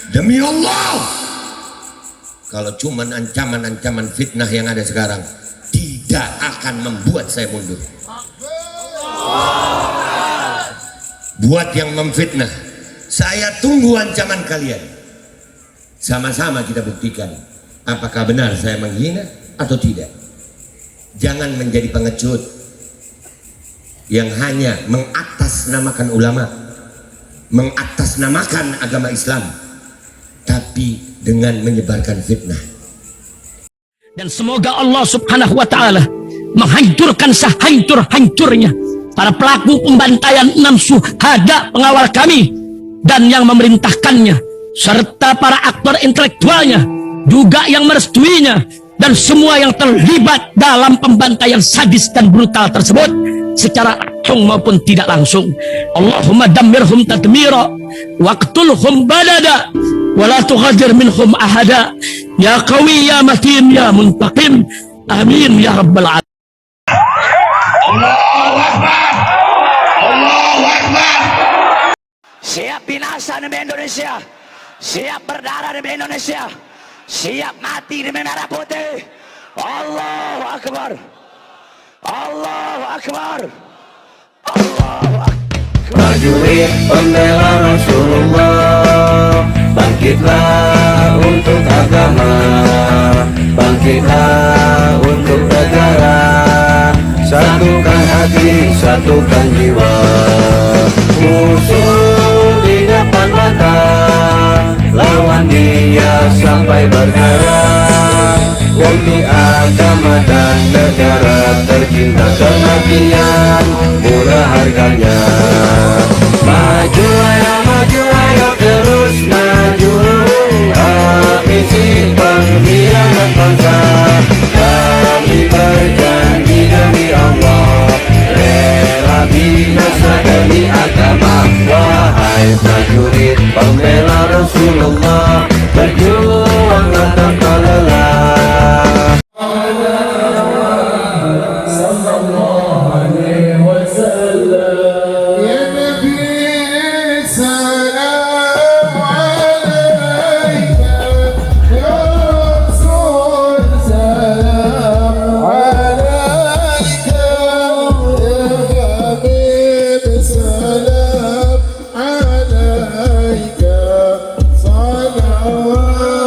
Demi Allah, kalau cuman ancaman-ancaman fitnah yang ada sekarang tidak akan membuat saya mundur. Buat yang memfitnah, saya tunggu ancaman kalian. Sama-sama kita buktikan apakah benar saya menghina atau tidak. Jangan menjadi pengecut yang hanya mengatasnamakan ulama, mengatasnamakan agama Islam, tapi dengan menyebarkan fitnah. Dan semoga Allah Subhanahu wa ta'ala menghancurkan sehancur-hancurnya para pelaku pembantaian 6 syuhada pengawal kami dan yang memerintahkannya, serta para aktor intelektualnya juga yang merestuinya, dan semua yang terlibat dalam pembantaian sadis dan brutal tersebut secara langsung maupun tidak langsung. Allahumma dammirhum tadmira waqtulhum balada wala tughadir minhum ahada ya qawi ya matin ya muntaqim amin ya rabbal alamin. Allahu Akbar, Allahu Akbar. Siap binasa demi Indonesia, siap berdarah demi Indonesia, siap mati demi merah putih. Allahu Akbar, Allahu Akbar, Allahu Akbar. Prajurit pembela Rasulullah, bangkitlah untuk agama, bangkitlah untuk negara, satukan hati, satukan jiwa. Musuh di depan mata, lawan dia sampai berdarah. Demi agama dan negara tercinta, kematian murah harganya. Maju ayo terus maju, habisi pengkhianat bangsa. Kami berjanji demi Allah, rela binasa demi agama. Wahai prajurit pembela Rasulullah, berjuanglah tanpa lelah. عليك صلوات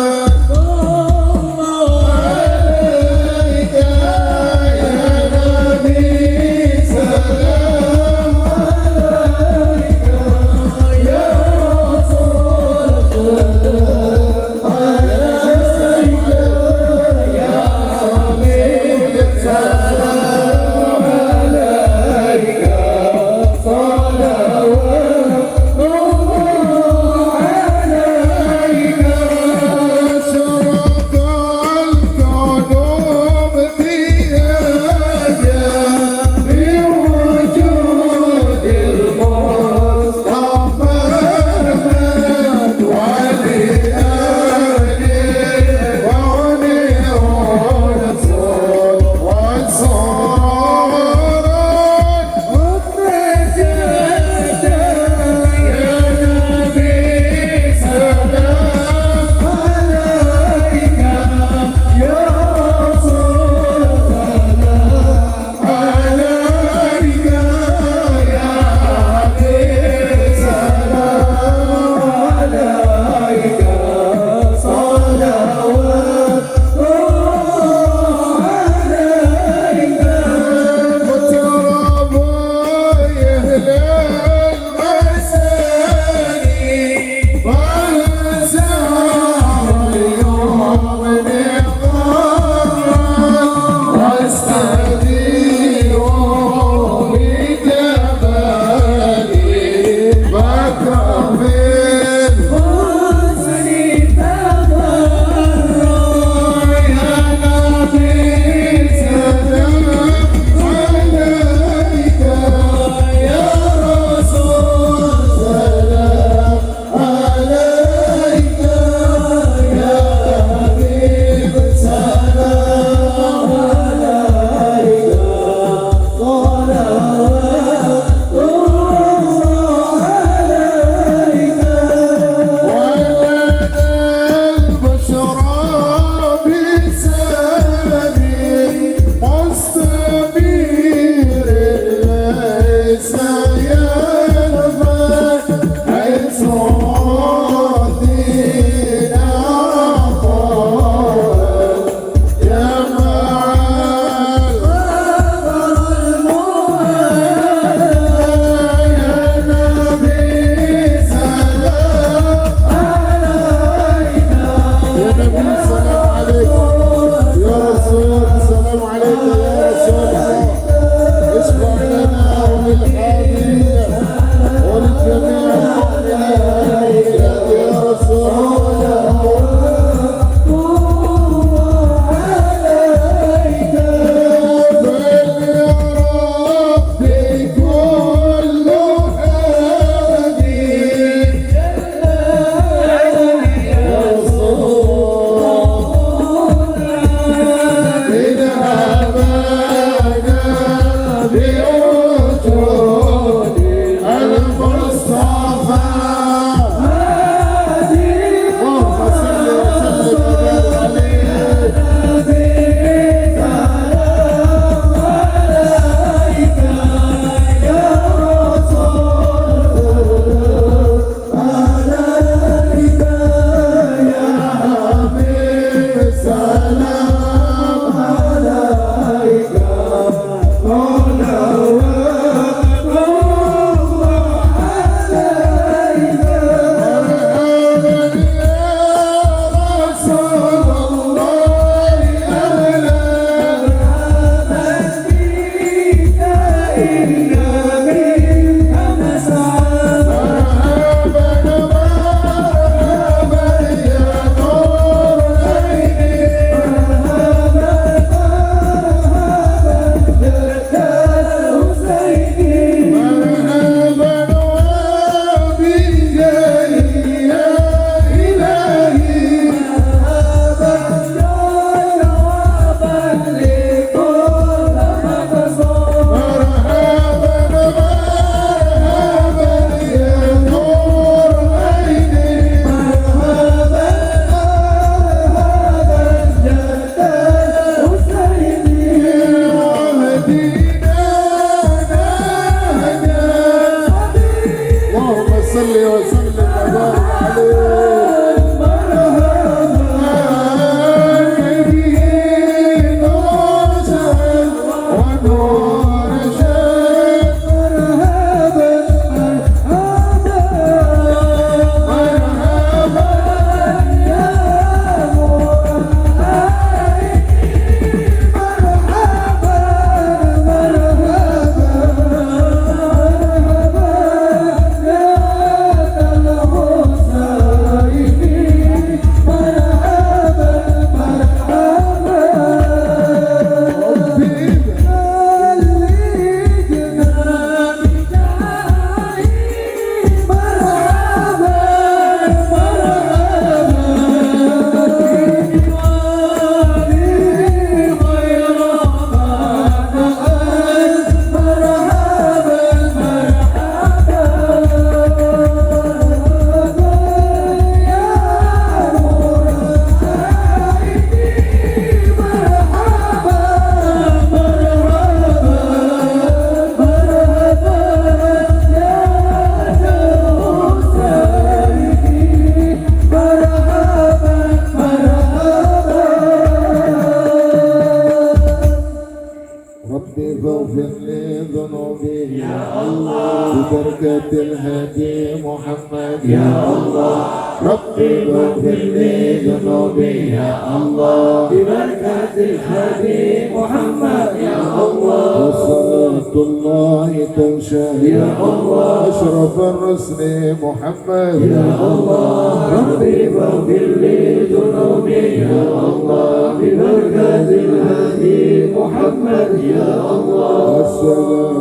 ببركة الهادي محمد يا الله ربي اغفر لي ذنوبي يا الله ببركة الهادي محمد يا الله وصلاة الله تنشا يا الله أشرف الرسل محمد يا الله ربي اغفر لي ذنوبي يا الله ببركة الهادي محمد يا الله السلام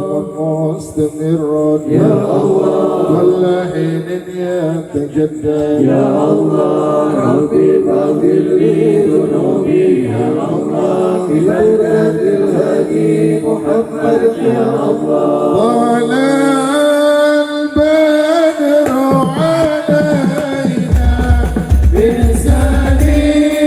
مستمر يا الله كل حين يتجدد يا الله ربي اغفر لي ذنوبي يا الله ببركة الهادي محمد يا الله طلع البدر علينا من ثنيات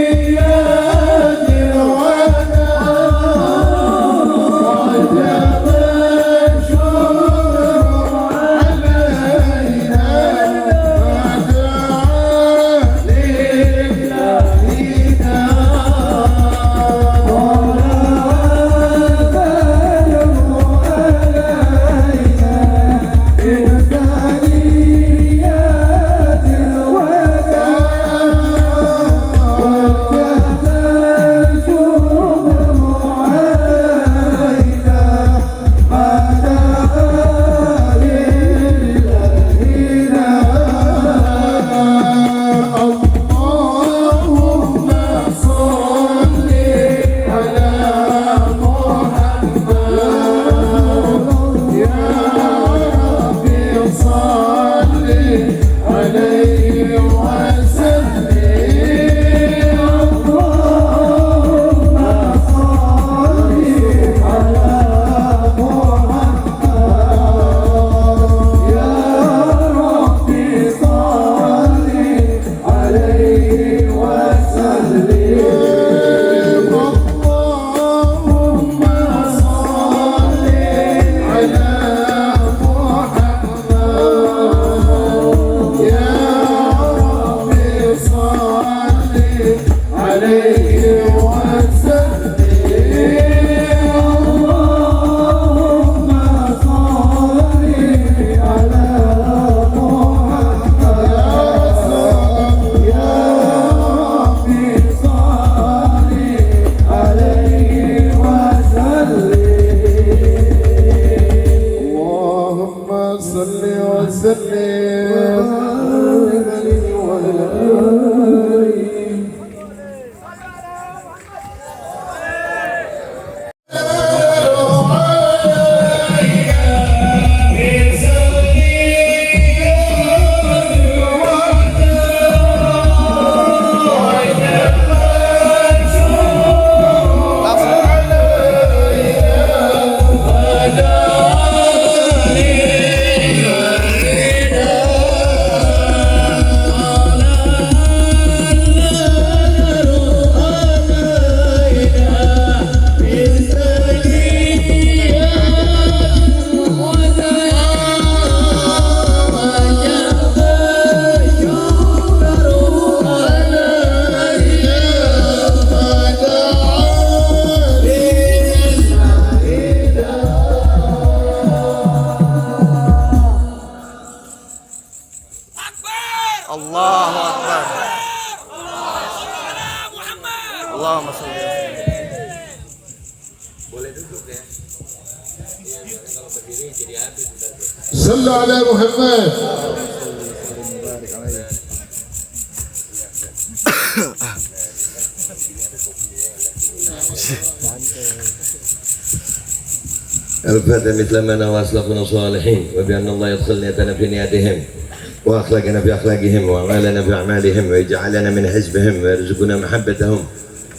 صلوا على محمد. الفاتح مثل ما نوى أسلافنا الصالحين وبأن الله يدخل نيتنا في نياتهم وأخلاقنا في أخلاقهم وأعمالنا في أعمالهم ويجعلنا من حزبهم ويرزقنا محبتهم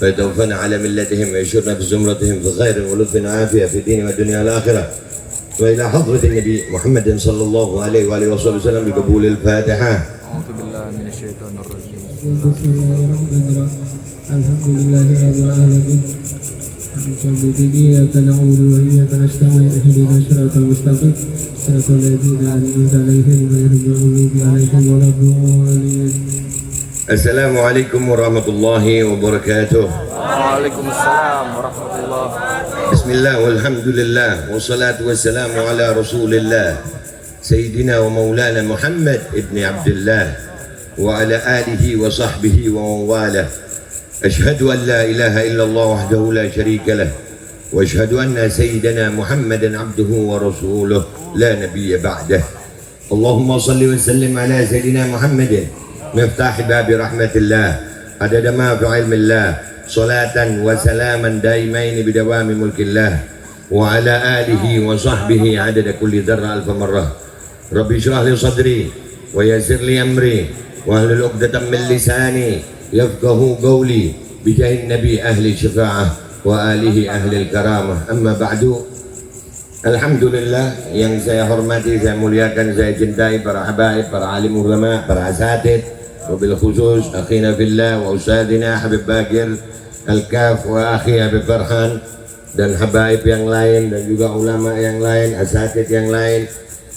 ويتوفنا على ملتهم ويشرنا في زمرتهم في خير ولطف وعافية في الدين والدنيا والآخرة وإلى حضرة النبي محمد صلى الله عليه وآله وصحبه وسلم بقبول الفاتحة. أعوذ بالله من الشيطان الرجيم. الحمد لله رب العالمين. إياك نعبد وإياك نستعين اهدنا الصراط المستقيم صراط الذين أنعمت عليهم غير المغضوب عليهم ولا الضالين. السلام عليكم ورحمة الله وبركاته. وعليكم السلام ورحمة الله. بسم الله والحمد لله والصلاة والسلام على رسول الله سيدنا ومولانا محمد ابن عبد الله وعلى آله وصحبه ومن والاه. أشهد أن لا إله إلا الله وحده لا شريك له وأشهد أن سيدنا محمدا عبده ورسوله لا نبي بعده. اللهم صل وسلم على سيدنا محمد مفتاح باب رحمة الله عدد ما في علم الله صلاة وسلاما دائمين بدوام ملك الله وعلى آله وصحبه عدد كل ذرة ألف مرة. ربي اشرح لي صدري ويسر لي أمري واحلل عقدة من لساني يفقه قولي بجاه النبي أهل الشفاعة وآله أهل الكرامة. أما بعد, alhamdulillah, yang saya hormati, saya muliakan, saya cintai para habaib, para alim ulama, para asatid, wabil khusus akhina fillah wa ustadina Habib Bagir Al-Kaf wa akhi Habib Farhan, dan habaib yang lain, dan juga ulama yang lain, asatid yang lain,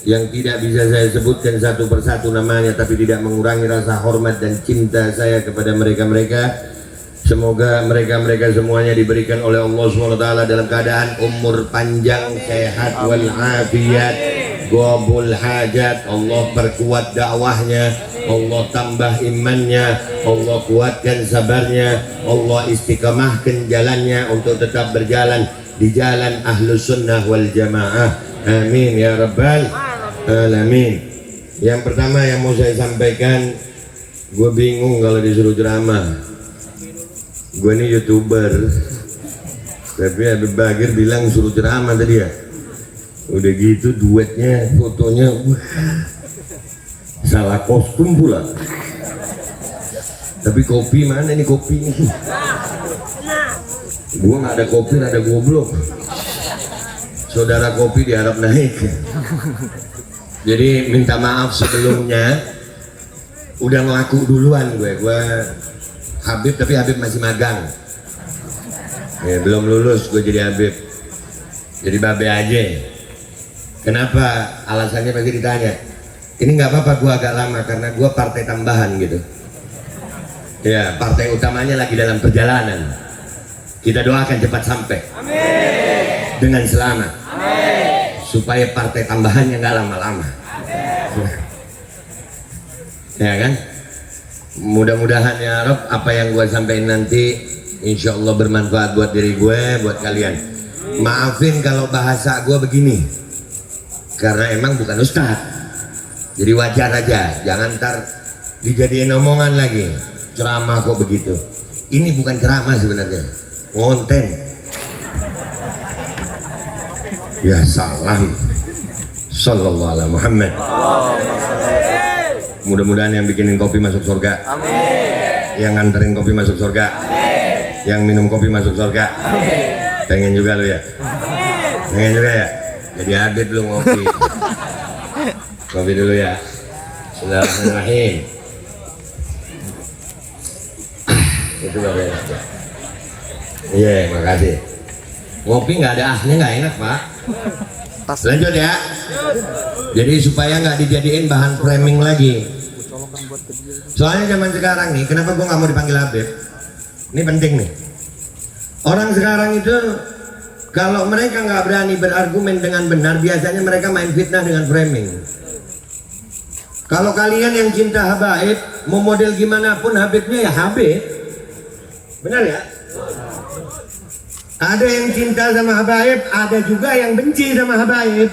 yang tidak bisa saya sebutkan satu persatu namanya, tapi tidak mengurangi rasa hormat dan cinta saya kepada mereka-mereka. Semoga mereka-mereka semuanya diberikan oleh Allah SWT dalam keadaan umur panjang, sehat walafiat, qabul hajat. Allah perkuat dakwahnya, Allah tambah imannya, Allah kuatkan sabarnya, Allah istiqamahkan jalannya untuk tetap berjalan di jalan ahlus sunnah wal jamaah. Amin ya rabbal alamin. Yang pertama yang mau saya sampaikan, gue bingung kalau disuruh ceramah. Gue ini YouTuber, tapi Habib Bagir bilang suruh ceramah tadi ya. Udah gitu duetnya, fotonya, salah kostum pula. Tapi kopi mana nih kopinya? Gue nggak ada kopi, ada goblok. Saudara kopi diharap naik. Jadi minta maaf sebelumnya. Udah ngelaku duluan gue Habib, tapi Habib masih magang ya, belum lulus gue jadi Habib, jadi babe aja. Kenapa? Alasannya pasti ditanya. Ini nggak apa-apa, gue agak lama karena gue partai tambahan gitu ya, partai utamanya lagi dalam perjalanan. Kita doakan cepat sampai. Amin. Dengan selamat. Amin. Supaya partai tambahannya nggak lama-lama. Ya kan? Mudah-mudahan ya Rob, apa yang gue sampaikan nanti insya Allah bermanfaat buat diri gue, buat kalian. Maafin kalau bahasa gue begini, karena emang bukan ustaz, jadi wajar aja. Jangan ntar dijadiin omongan lagi, ceramah kok begitu. Ini bukan ceramah sebenarnya, konten. Ya salam. Sallallahu alaihi Muhammad. Mudah-mudahan yang bikinin kopi masuk surga. Amin. Yang nganterin kopi masuk surga. Amin. Yang minum kopi masuk surga. Amin. Pengen juga lu ya? Amin. Pengen juga ya? Jadi Habib lu ngopi. Kopi dulu ya. Bismillahirrahmanirrahim. Itu baru enak ya. Iya, makasih. Ngopi nggak ada ahnya nggak enak Pak. Lanjut ya. Jadi supaya nggak dijadiin bahan framing lagi. Soalnya zaman sekarang nih, kenapa gue nggak mau dipanggil Habib? Ini penting nih. Orang sekarang itu kalau mereka nggak berani berargumen dengan benar, biasanya mereka main fitnah dengan framing. Kalau kalian yang cinta habaib, mau model gimana pun Habibnya ya Habib. Benar ya? Ada yang cinta sama habaib, ada juga yang benci sama habaib.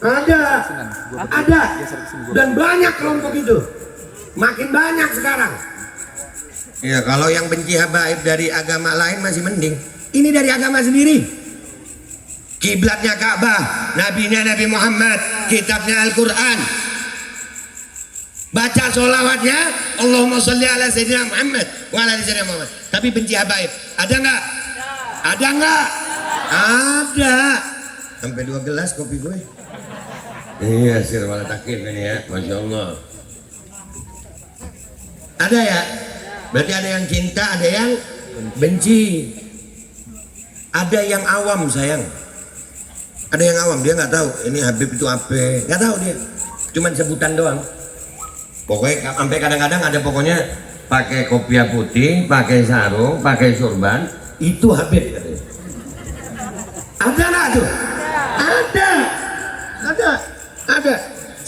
Ada, dan banyak kelompok itu. Makin banyak sekarang. Ya, kalau yang benci habaib dari agama lain masih mending. Ini dari agama sendiri. Kiblatnya Ka'bah, nabinya Nabi Muhammad, kitabnya Al-Quran. Baca sholawatnya, Allahumma sholli ala Sayyidina Muhammad wa ala Sayyidina Muhammad. Tapi benci habaib, ada nggak? Ada nggak? Ada. Sampai 2 gelas kopi gue. Iya, sir wala takif ini ya, Masya Allah. Ada ya? Berarti ada yang cinta, ada yang benci. Ada yang awam sayang. Ada yang awam, dia nggak tahu ini Habib itu apa, nggak tahu dia. Cuman sebutan doang. Pokoknya sampai kadang-kadang ada pokoknya pakai kopiah putih, pakai sarung, pakai surban, itu Habib. Ada nggak tuh? Ada.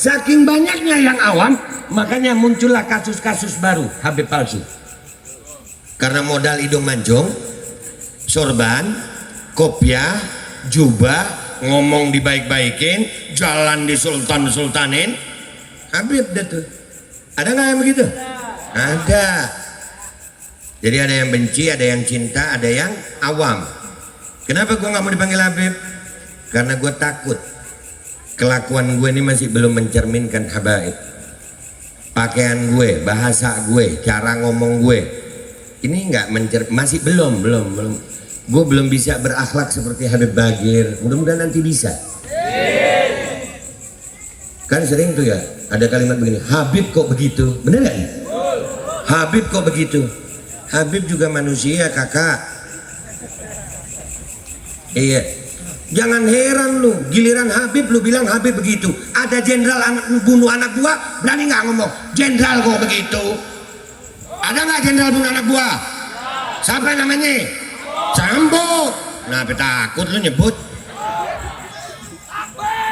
Saking banyaknya yang awam, makanya muncullah kasus-kasus baru Habib palsu. Karena modal hidung mancung, sorban, kopiah, jubah, ngomong dibaik-baikin, jalan di sultanin, Habib dah tuh. Ada nggak yang begitu? Ada. Jadi ada yang benci, ada yang cinta, ada yang awam. Kenapa gue nggak mau dipanggil Habib? Karena gue takut kelakuan gue ini masih belum mencerminkan habaib. Pakaian gue, bahasa gue, cara ngomong gue, ini nggak masih belum. Gue belum bisa berakhlak seperti Habib Bagir. Mudah-mudahan nanti bisa. Kan sering tuh ya, ada kalimat begini, Habib kok begitu? Bener nggak? Habib kok begitu? Habib juga manusia, kakak. Iya. Jangan heran lu, giliran Habib lu bilang Habib begitu. Ada jenderal bunuh anak buah, berani nggak ngomong jenderal kok begitu? Ada nggak jenderal bunuh anak buah? Siapa namanya? Sambo. Nah, takut lu nyebut.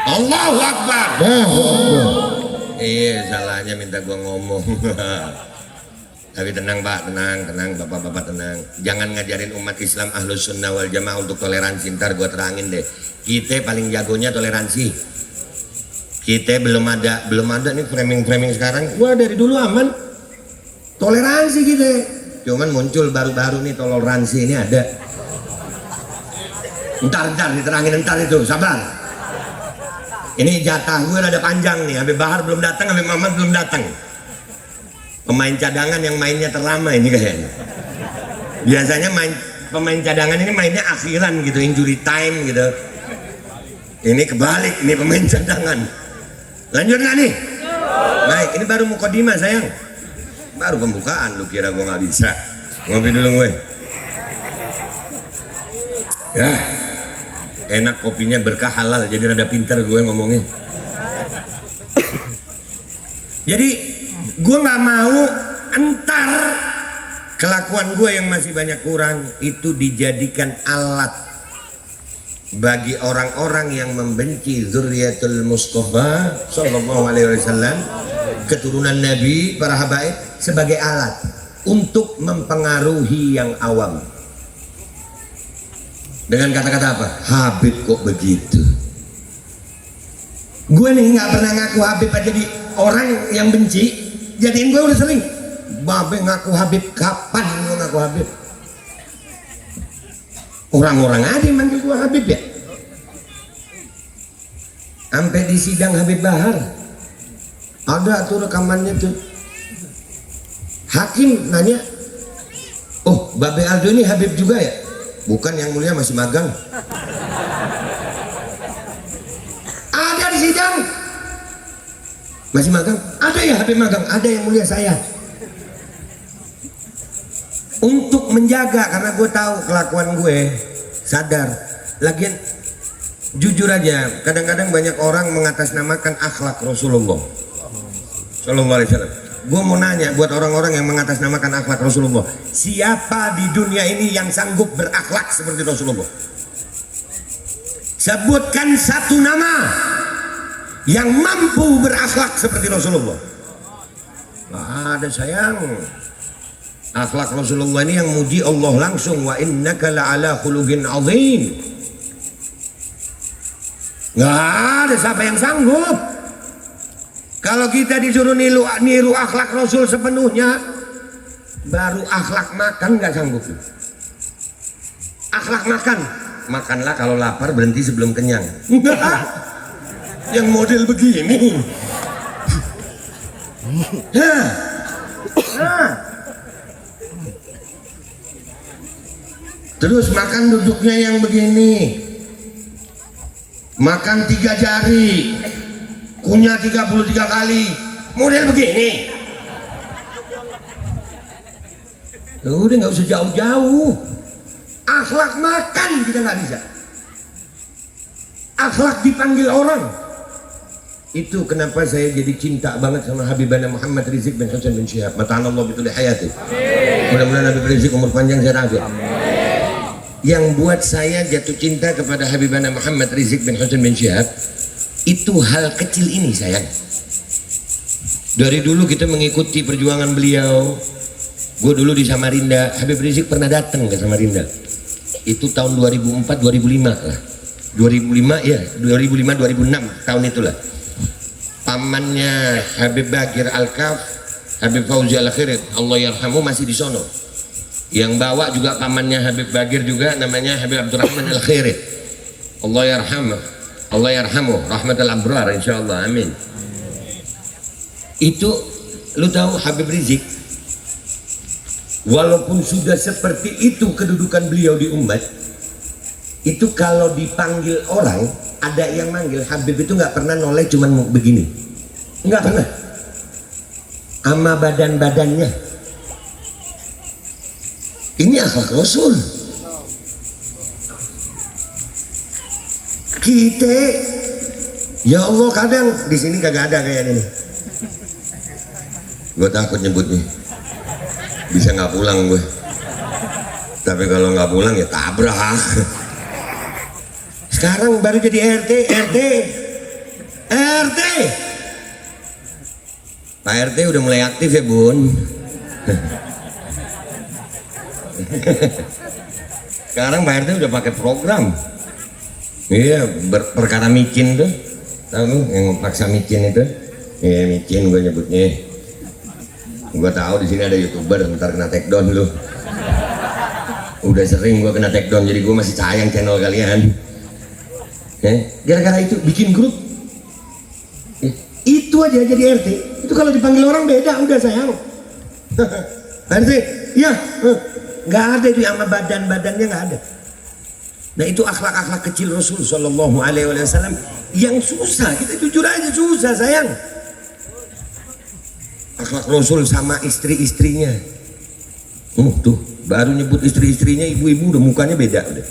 Allahu Akbar. Iya, salahnya minta gua ngomong. Tapi tenang Pak, tenang Bapak-bapak tenang. Jangan ngajarin umat Islam Ahlus Sunnah wal Jamaah untuk toleransi. Ntar gue terangin deh. Kita paling jagonya toleransi. Kita belum ada nih framing sekarang. Gua dari dulu aman. Toleransi kita. Cuman muncul baru-baru nih toleransi ini ada. Ntar diterangin ntar itu, sabar. Ini jatah gue ada panjang nih. Habib Bahar belum datang, Habib Muhammad belum datang. Pemain cadangan yang mainnya terlama ini kayaknya. Biasanya pemain cadangan ini mainnya akhiran gitu, injury time gitu. Ini kebalik, ini pemain cadangan. Lanjut nggak nih? Baik, ini baru mukadimah sayang. Baru pembukaan, lu kira gue nggak bisa? Ngopi dulu gue. Ya, enak kopinya berkah halal, jadi rada pinter gue ngomongnya. Jadi gue nggak mau entar kelakuan gue yang masih banyak kurang itu dijadikan alat bagi orang-orang yang membenci zuriyatul Mustafa sallallahu alaihi wasallam, keturunan Nabi, para habaib, sebagai alat untuk mempengaruhi yang awam. Dengan kata-kata apa? Habib kok begitu? Gue nih nggak pernah ngaku Habib aja di orang yang benci. Jadiin gue udah sering. Babe ngaku Habib, kapan gue ngaku Habib? Orang-orang aja yang manggil gue Habib ya. Sampai di sidang Habib Bahar ada tuh rekamannya tuh. Hakim nanya, oh Babe Aldo ini Habib juga ya? Bukan, yang mulia masih magang. Ada di sidang. Masih magang? Ada ya Habib magang? Ada, yang mulia saya. Untuk menjaga, karena gue tahu kelakuan gue, sadar. Lagian jujur aja, kadang-kadang banyak orang mengatasnamakan akhlak Rasulullah Sallallahu Alaihi Wasallam. Gue mau nanya buat orang-orang yang mengatasnamakan akhlak Rasulullah, siapa di dunia ini yang sanggup berakhlak seperti Rasulullah? Sebutkan satu nama yang mampu berakhlak seperti Rasulullah. Nah, ada sayang. Akhlak Rasulullah ini yang muji Allah langsung, wa innaka la'ala khuluqin azim. Nggak ada siapa yang sanggup. Kalau kita disuruh niru akhlak Rasul sepenuhnya, baru akhlak makan nggak sanggup. Akhlak makan, makanlah kalau lapar, berhenti sebelum kenyang. Yang model begini. Terus makan duduknya yang begini. Makan 3 jari, kunyah 33 kali, model begini. Udah nggak usah jauh-jauh. Akhlak makan kita nggak bisa. Akhlak dipanggil orang. Itu kenapa saya jadi cinta banget sama Habibana Muhammad Rizik bin Hasan bin Syihab. Mata'ala Allah bitul hayati. Mudah-mudahan Habib Rizik umur panjang sehat afiat. Yang buat saya jatuh cinta kepada Habibana Muhammad Rizik bin Hasan bin Syihab, Itu hal kecil ini sayang. Dari dulu kita mengikuti perjuangan beliau. Gue dulu di Samarinda, Habib Rizik pernah datang ke Samarinda. Itu tahun 2004 2005 lah. 2005 ya, 2005 2006 tahun itulah. Pamannya Habib Bagir Al-Kaf, Habib Fauzi Al-Khairit, Allah yarhamu, masih di sono. Yang bawa juga pamannya Habib Bagir juga, namanya Habib Abdurrahman Al-Khairit, Allah yarhamu, Allah yarhamu rahmatal abrar insyaallah, amin. Itu lu tahu Habib Rizik walaupun sudah seperti itu kedudukan beliau di umat, itu kalau dipanggil orang, ada yang manggil Habib itu nggak pernah noleh cuman begini, nggak pernah, sama badan-badannya. Ini akhlak Rasul. Kita, ya Allah, kadang di sini kagak ada kayak ini. Gue takut nyebutnya, bisa nggak pulang gue. Tapi kalau nggak pulang ya tabrak. Sekarang baru jadi RT. Pak RT udah mulai aktif ya bun. Sekarang Pak RT udah pakai program. Iya, perkara micin tuh, tahu yang paksa micin itu? Iya micin gue nyebutnya. Gue tahu di sini ada YouTuber, ntar kena take down lu. Udah sering gue kena take down, jadi gue masih sayang channel kalian. Gara-gara itu bikin grup. Itu aja jadi RT. Itu kalau dipanggil orang beda, udah sayang. RT, iya, nggak ada itu sama badannya nggak ada. Nah itu akhlak-akhlak kecil Rasul Shallallahu Alaihi Wasallam yang susah. Kita jujur aja susah sayang. Akhlak Rasul sama istri-istrinya. Tuh baru nyebut istri-istrinya, ibu-ibu udah mukanya beda udah.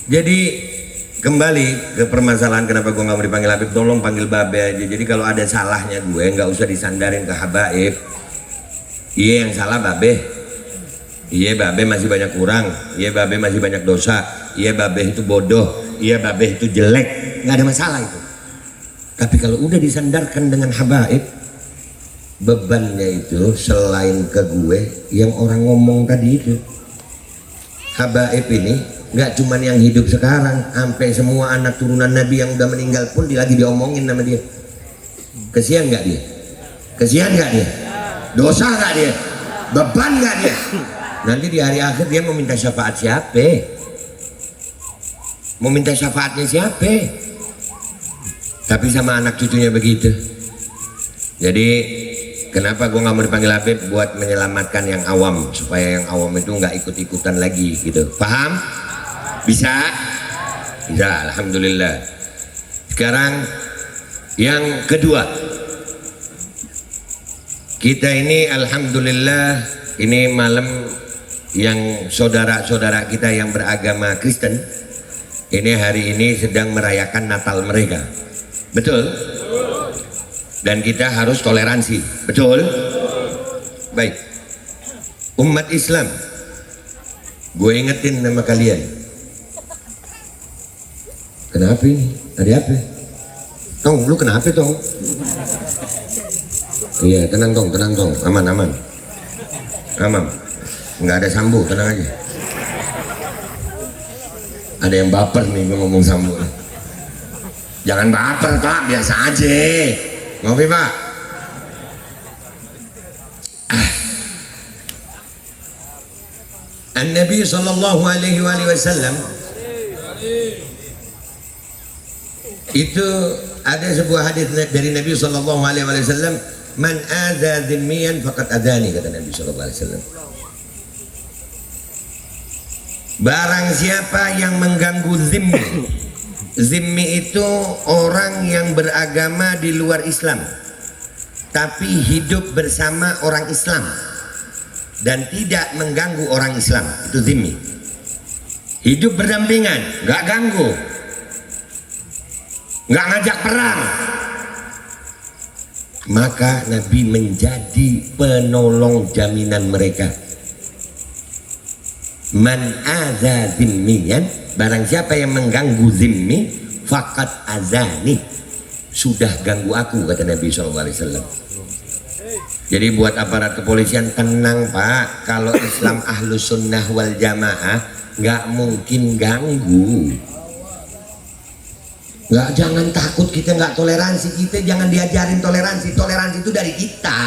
Jadi kembali ke permasalahan kenapa gue nggak mau dipanggil Habib, tolong panggil Babe aja. Jadi kalau ada salahnya gue nggak usah disandarin ke habaib. Iya yang salah Babe, iya Babe masih banyak kurang, iya Babe masih banyak dosa, iya Babe itu bodoh, iya Babe itu jelek, nggak ada masalah itu. Tapi kalau udah disandarkan dengan habaib, bebannya itu selain ke gue yang orang ngomong tadi itu. Habaib ini nggak cuman yang hidup sekarang, sampai semua anak turunan Nabi yang udah meninggal pun lagi diomongin sama dia. Kesian nggak dia? Kesian nggak dia? Dosa nggak dia? Beban nggak dia? Nanti di hari akhir dia mau minta syafaat siapa? Mau minta syafaatnya siapa? Tapi sama anak cucunya begitu. Jadi kenapa gue nggak mau dipanggil Habib? Buat menyelamatkan yang awam, supaya yang awam itu nggak ikut-ikutan lagi gitu. Paham? Bisa? Bisa, alhamdulillah. Sekarang yang kedua, kita ini alhamdulillah ini malam yang saudara-saudara kita yang beragama Kristen ini hari ini sedang merayakan Natal mereka, betul? Dan kita harus toleransi, betul? Baik, umat Islam, gue ingetin nama kalian. Kenapa ini? Ada apa? Tong, lu kenapa Tong? Iya, tenang Tong, aman, nggak ada sambu, tenang aja. Ada yang baper nih gue ngomong sambu. Jangan baper Pak, biasa aja. Ngopi Pak. An-Nabi sallallahu alaihi wasallam itu ada sebuah hadis dari Nabi sallallahu alaihi wasallam, man adza dhimmiyan faqad adani, kata Nabi sallallahu alaihi wasallam. Barang siapa yang mengganggu zimmi. Zimmi itu orang yang beragama di luar Islam tapi hidup bersama orang Islam dan tidak mengganggu orang Islam, itu zimmi. Hidup berdampingan, nggak ganggu, nggak ngajak perang, maka Nabi menjadi penolong jaminan mereka. Man adza zimmiyan, barang siapa yang mengganggu zimmi, faqad azani, sudah ganggu aku, kata Nabi SAW. Jadi buat aparat kepolisian tenang Pak, kalau Islam ahlus sunnah wal jamaah nggak mungkin ganggu. Nggak, jangan takut, kita nggak toleransi, kita jangan diajarin toleransi. Toleransi itu dari kita.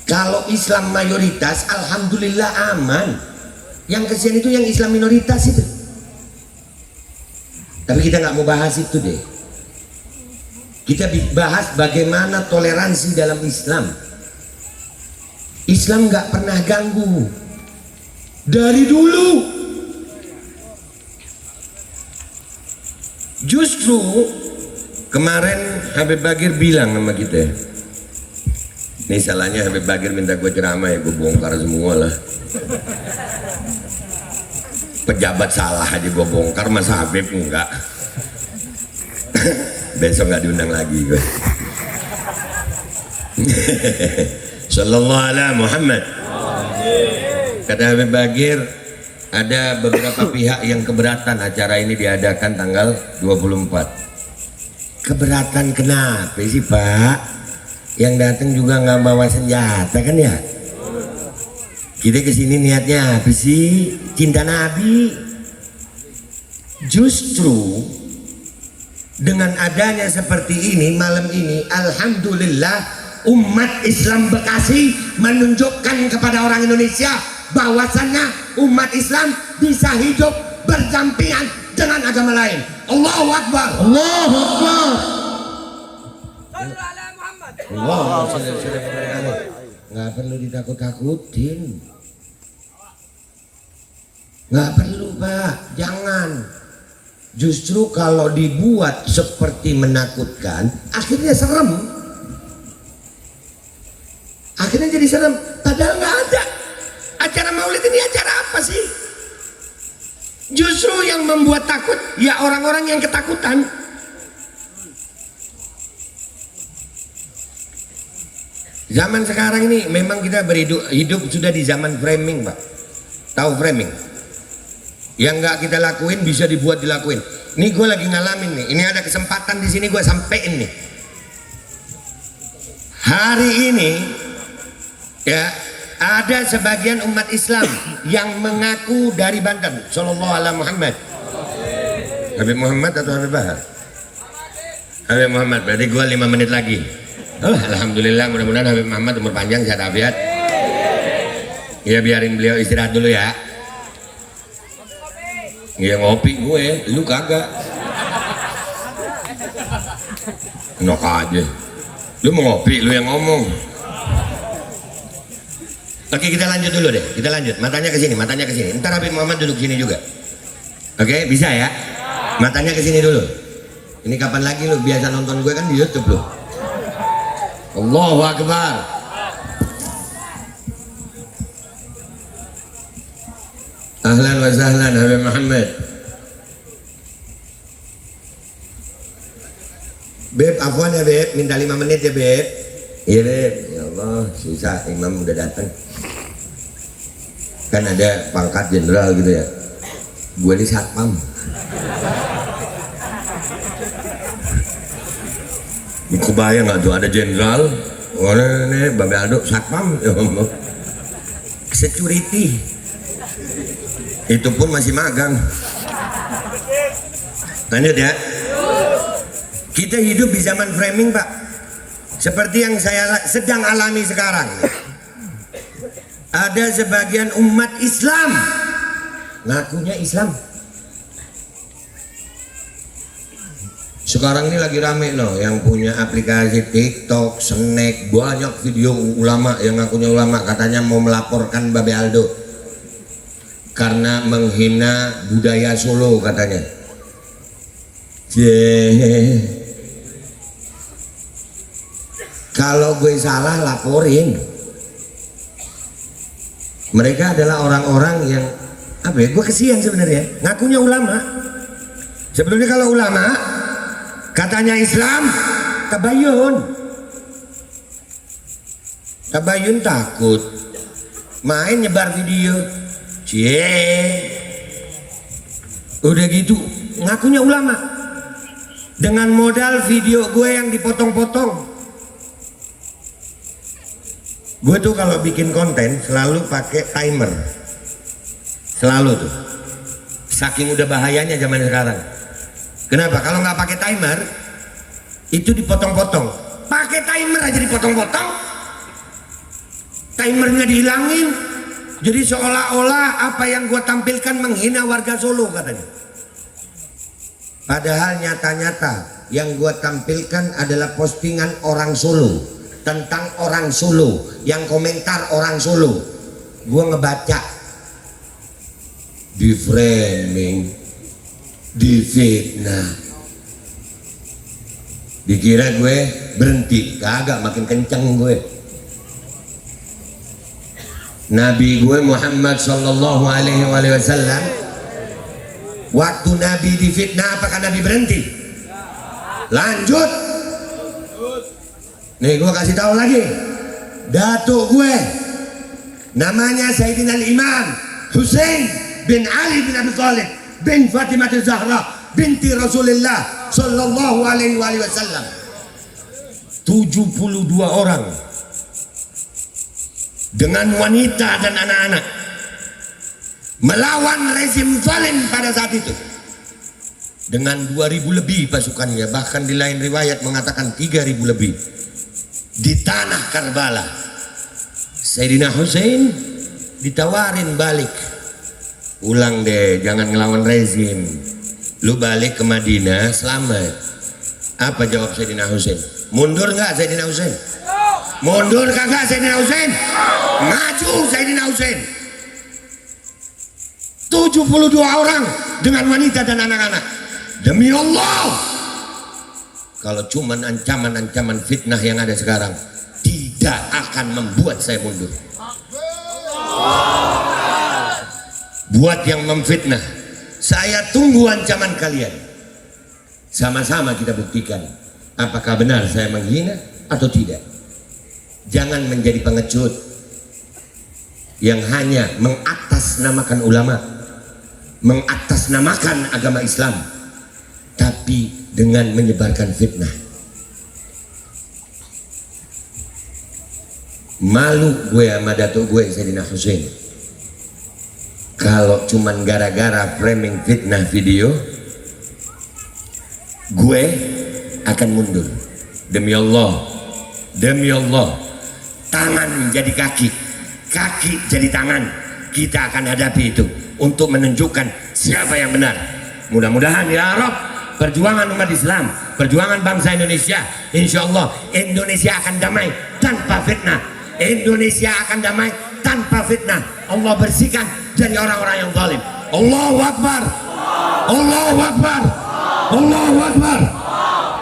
Kalau Islam mayoritas, alhamdulillah aman. Yang kesian itu yang Islam minoritas itu. Tapi kita nggak mau bahas itu deh. Kita bahas bagaimana toleransi dalam Islam. Islam nggak pernah ganggu dari dulu. Justru kemarin Habib Bagir bilang sama kita, ini salahnya Habib Bagir minta gue ceramah, ya gue bongkar semua lah. Pejabat salah aja gue bongkar, masa Habib enggak. Besok nggak diundang lagi gue. Sallallahu alaihi Muhammad. Kata Habib Bagir, ada beberapa pihak yang keberatan acara ini diadakan tanggal 24. Keberatan kenapa sih Pak? Yang datang juga nggak bawa senjata kan ya? Kita kesini niatnya apa sih? Cinta Nabi. Justru dengan adanya seperti ini malam ini, alhamdulillah umat Islam Bekasi menunjukkan kepada orang Indonesia bahwasannya umat Islam bisa hidup berdampingan dengan agama lain. Allahu Akbar. Allahu Akbar. Nggak perlu ditakut-takutin. Nggak perlu Pak, jangan. Justru kalau dibuat seperti menakutkan, akhirnya serem. Akhirnya jadi serem, padahal nggak ada. Acara maulid ini acara apa sih? Justru yang membuat takut ya orang-orang yang ketakutan. Zaman sekarang ini memang kita hidup sudah di zaman framing Pak. Tahu framing? Yang nggak kita lakuin bisa dibuat dilakuin. Ini gue lagi ngalamin nih. Ini ada kesempatan di sini gue sampein nih. Hari ini ya ada sebagian umat Islam yang mengaku dari Banten. Sallallahu alaihi Muhammad. Habib Muhammad atau Habib Bahar? Habib Muhammad. Berarti gue 5 menit lagi. Oh, alhamdulillah, mudah-mudahan Habib Muhammad umur panjang, sehat afiat. Ya biarin beliau istirahat dulu ya. Ya ngopi gue, lu kagak. Enak aja. Lu mau ngopi, lu yang ngomong. Oke, kita lanjut dulu deh. Kita lanjut. Matanya ke sini, matanya ke sini. Ntar Habib Muhammad duduk sini juga. Oke, bisa ya? Matanya ke sini dulu. Ini kapan lagi lu biasa nonton gue kan di YouTube lu. Allahu Akbar. Ahlan wa sahlan Habib Muhammad. Beb, afwan ya Beb, minta 5 menit ya Beb. Iya Beb, ya Allah susah, imam udah datang. Kan ada pangkat jenderal gitu ya. Gue ini satpam. Kebayang nggak tuh ada jenderal, orang ini Babe Aldo satpam, ya Allah. Security. Itu pun masih magang. Lanjut ya. Kita hidup di zaman framing Pak, seperti yang saya sedang alami sekarang. Ada sebagian umat Islam ngakunya Islam. Sekarang ini lagi rame loh yang punya aplikasi TikTok, Snack, banyak video ulama yang ngakunya ulama, katanya mau melaporkan Babe Aldo karena menghina budaya Solo katanya. Kalau gue salah laporin. Mereka adalah orang-orang yang apa ya? Gue kesian sebenarnya. Ngakunya ulama. Sebelumnya kalau ulama katanya Islam, tabayun. Tabayun takut main nyebar video, cie, udah gitu ngakunya ulama dengan modal video gue yang dipotong-potong. Gue tuh kalau bikin konten selalu pakai timer, selalu tuh, saking udah bahayanya zaman sekarang. Kenapa? Kalau nggak pakai timer itu dipotong-potong, pakai timer aja dipotong-potong, timernya dihilangin, jadi seolah-olah apa yang gue tampilkan menghina warga Solo katanya. Padahal nyata-nyata yang gue tampilkan adalah postingan orang Solo, tentang orang Solo, yang komentar orang Solo. Gue ngebaca, di framing, difitnah, dikira gue berhenti, kagak, makin kenceng gue. Nabi gue Muhammad sallallahu alaihi wasallam, waktu Nabi difitnah apakah Nabi berhenti? Lanjut. Nih gue kasih tahu lagi, datuk gue namanya Sayyidina Imam Husain bin Ali bin Abi Thalib bin Fatimah Zahra binti Rasulullah sallallahu alaihi wasallam. 72 orang dengan wanita dan anak-anak melawan rezim zalim pada saat itu dengan 2000 lebih pasukannya, bahkan di lain riwayat mengatakan 3000 lebih. Di tanah Karbala Sayyidina Husain ditawarin balik, pulang deh, jangan ngelawan rezim, lu balik ke Madinah selamat. Apa jawab Sayyidina Husain? Mundur nggak Sayyidina Husain? Mundur kagak Sayyidina Husain? Maju Sayyidina Husain. 72 orang dengan wanita dan anak-anak. Demi Allah, kalau cuman ancaman-ancaman fitnah yang ada sekarang tidak akan membuat saya mundur. Buat yang memfitnah, saya tunggu ancaman kalian. Sama-sama kita buktikan apakah benar saya menghina atau tidak. Jangan menjadi pengecut yang hanya mengatasnamakan ulama, mengatasnamakan agama Islam, tapi dengan menyebarkan fitnah. Malu gue sama datuk gue Sayyidina Husain kalau cuman gara-gara framing fitnah video gue akan mundur. Demi Allah, demi Allah, tangan jadi kaki, kaki jadi tangan, kita akan hadapi itu untuk menunjukkan siapa yang benar. Mudah-mudahan ya Rabb, perjuangan umat Islam, perjuangan bangsa Indonesia, insya Allah Indonesia akan damai tanpa fitnah. Indonesia akan damai tanpa fitnah. Allah bersihkan dari orang-orang yang zalim. Allahu Akbar, Allahu Akbar, Allahu Akbar.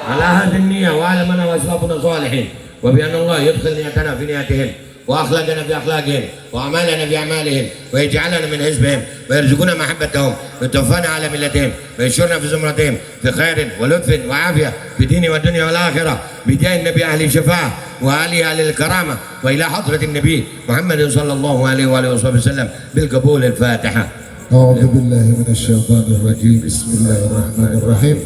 Ala hadin niyya wa ala mana wasfabuna salihin wa bi anna Allah yadkhil niyatana fi niyatihim وأخلاقنا بأخلاقهم وأعمالنا بأعمالهم ويجعلنا من حزبهم ويرزقنا محبتهم ويتوفانا على ملتهم ويشرنا في زمرتهم في خير ولطف وعافية في الدين والدنيا والآخرة بداية النبي أهل الشفاعة وآله أهل الكرامة وإلى حضرة النبي محمد صلى الله عليه وآله وصحبه وسلم بالقبول. الفاتحة. أعوذ بالله من الشيطان الرجيم. بسم الله الرحمن الرحيم.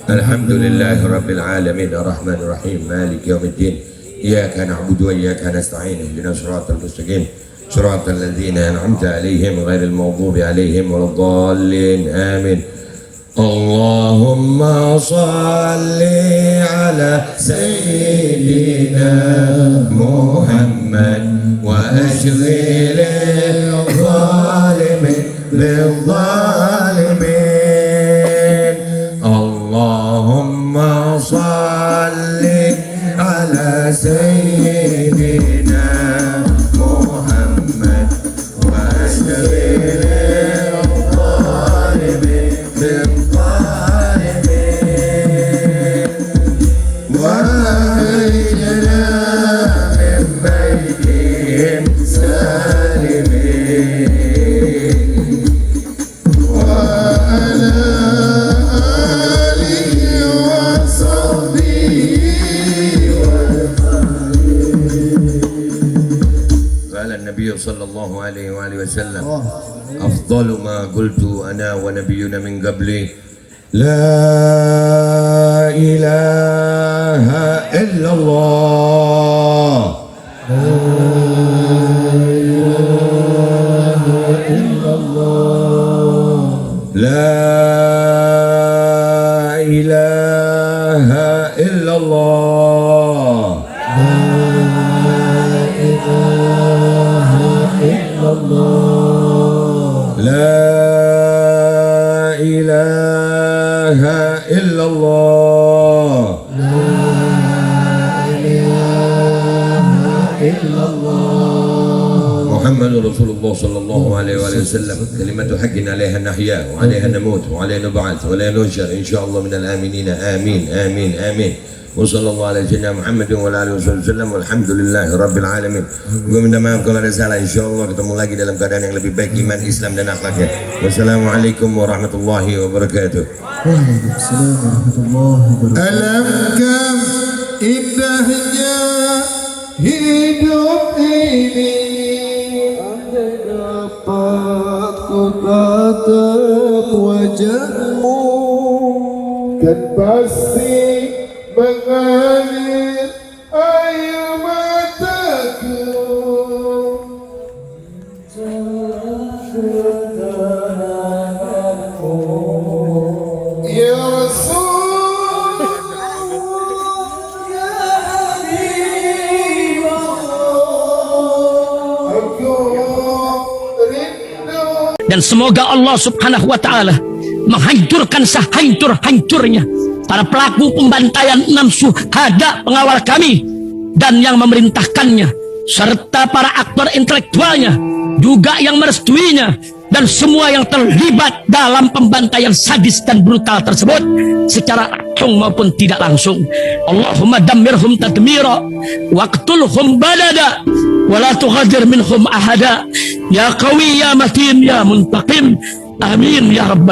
الحمد لله رب العالمين الرحمن الرحيم مالك يوم الدين إياك نعبد وإياك نستعين اهدنا الصراط المستقيم صراط الذين أنعمت عليهم غير المغضوب عليهم ولا الضالين آمين. اللهم صل على سيدنا محمد وأشغل الظالمين بالظالمين. اللهم صل على سيدنا محمد واشغل الظالمين بالظالمين واخرجنا من بيتهم سالمين وعلى آله وصحبه النبي صلى الله عليه وآله وسلم أفضل ما قلت أنا ونبينا من قبلي لا إله إلا الله لا إله إلا الله لا إله إلا الله محمد رسول الله صلى الله عليه وآله وسلم كلمة حق عليها نحيا وعليها نموت وعليها نبعث ولا ننشر إن شاء الله من الآمنين آمين آمين آمين وصلى الله على سيدنا محمد وعلى آله وسلم والحمد لله رب العالمين. Gue minta maaf kalau ada salah. Insya Allah ketemu lagi dalam keadaan yang lebih baik iman, Islam dan akhlaknya. Wassalamualaikum warahmatullahi wabarakatuh. Waalaikumsalam warahmatullahi wabarakatuh. Alangkah indahnya hidup ini, andai dapat ku tatap wajahmu, kan pasti mengalir air mataku. Ya Rasulullah, ya Habibullah, aku rindu. Dan semoga Allah subhanahu wa ta'ala menghancurkan sehancur-hancurnya para pelaku pembantaian 6 syuhada pengawal kami dan yang memerintahkannya, serta para aktor intelektualnya juga yang merestuinya, dan semua yang terlibat dalam pembantaian sadis dan brutal tersebut secara langsung maupun tidak langsung. Allahumma dammirhum tadmira waqtulhum balada wala tughadir minhum ahada ya qawi ya matin ya muntaqim amin ya rabbal